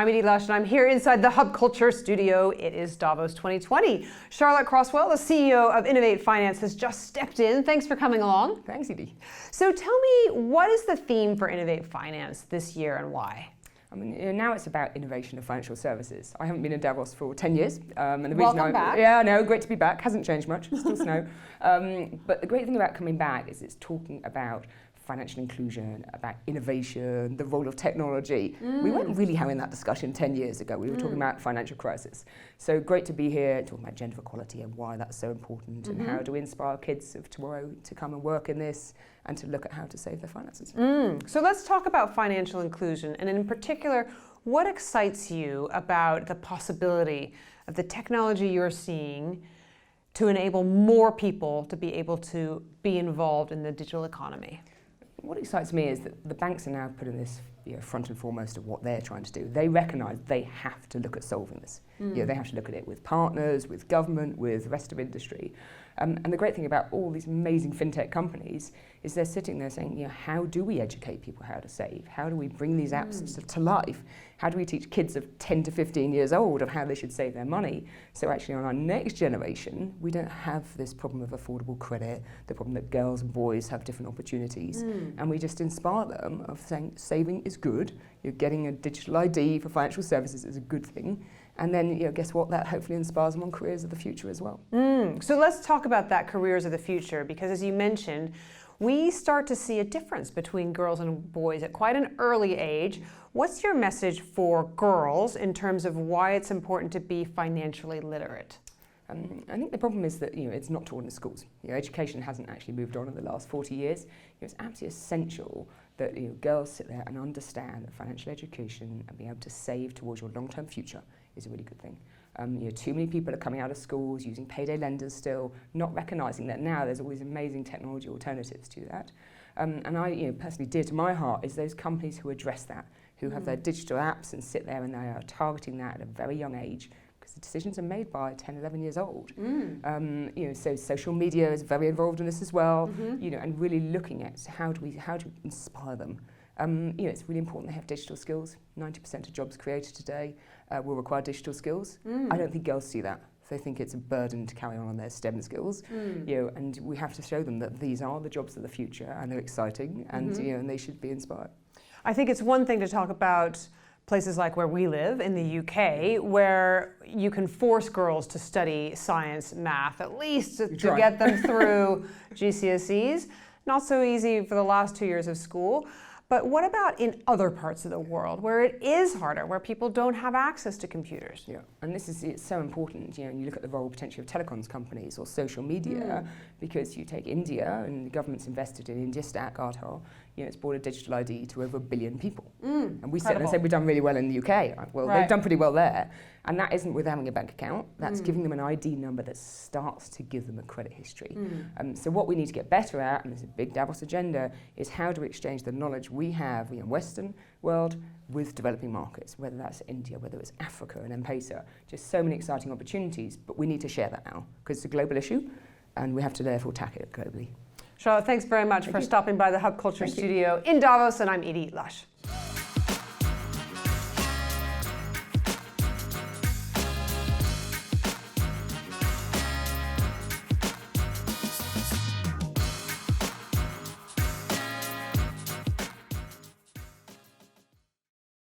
I'm Edie Lush, and I'm here inside the Hub Culture studio. It is Davos 2020. Charlotte Crosswell, the CEO of Innovate Finance, has just stepped in. Thanks for coming along. Thanks, Edie. So tell me, what is the theme for Innovate Finance this year and why? I mean, now it's about innovation of financial services. I haven't been in Davos for 10 years. And the Welcome back. Yeah, no, great to be back. Hasn't changed much, still snow. But the great thing about coming back is it's talking about financial inclusion, about innovation, the role of technology. We weren't really having that discussion 10 years ago. We were talking about financial crisis. So great to be here talking about gender equality and why that's so important and how do we inspire kids of tomorrow to come and work in this and to look at how to save their finances. So let's talk about financial inclusion, and in particular, what excites you about the possibility of the technology you're seeing to enable more people to be able to be involved in the digital economy? What excites me is that the banks are now putting this front and foremost of what they're trying to do. They recognise they have to look at solving this. They have to look at it with partners, with government, with the rest of industry. And the great thing about all these amazing fintech companies is they're sitting there saying, how do we educate people how to save? How do we bring these apps to life? How do we teach kids of 10 to 15 years old of how they should save their money? So actually on our next generation, we don't have this problem of affordable credit, the problem that girls and boys have different opportunities. And we just inspire them of saying saving is good. You're getting a digital ID for financial services is a good thing. And then, guess what? That hopefully inspires them on careers of the future as well. So let's talk about that careers of the future, because as you mentioned, we start to see a difference between girls and boys at quite an early age. What's your message for girls in terms of why it's important to be financially literate? I think the problem is that it's not taught in schools. Education hasn't actually moved on in the last 40 years. It's absolutely essential that girls sit there and understand that financial education and being able to save towards your long-term future is a really good thing. Too many people are coming out of schools using payday lenders still, not recognising that now there's all these amazing technology alternatives to that. And I, personally, dear to my heart is those companies who address that, who have their digital apps and sit there and they are targeting that at a very young age. The decisions are made by 10, 11 years old. So social media is very involved in this as well, and really looking at how do we inspire them. It's really important they have digital skills. 90% of jobs created today will require digital skills. I don't think girls see that. They think it's a burden to carry on their STEM skills, and we have to show them that these are the jobs of the future and they're exciting and, and they should be inspired. I think it's one thing to talk about places like where we live in the UK, where you can force girls to study science, math, at least to get them through GCSEs. Not so easy for the last 2 years of school. But what about in other parts of the world where it is harder, where people don't have access to computers? Yeah, and it's so important, and you look at the role potentially of telecoms companies or social media, because you take India, and the government's invested in India Stack, Aadhaar, it's brought a digital ID to over 1 billion people. And we sit there and say we've done really well in the UK. Well, they've done pretty well there. And that isn't with having a bank account. That's giving them an ID number that starts to give them a credit history. So what we need to get better at, and there's a big Davos agenda, is how do we exchange the knowledge we have in Western world with developing markets, whether that's India, whether it's Africa and M-Pesa. Just so many exciting opportunities, but we need to share that now because it's a global issue and we have to therefore tackle it globally. Charlotte, thanks very much for stopping by the Hub Culture studio in Davos, and I'm Edie Lush.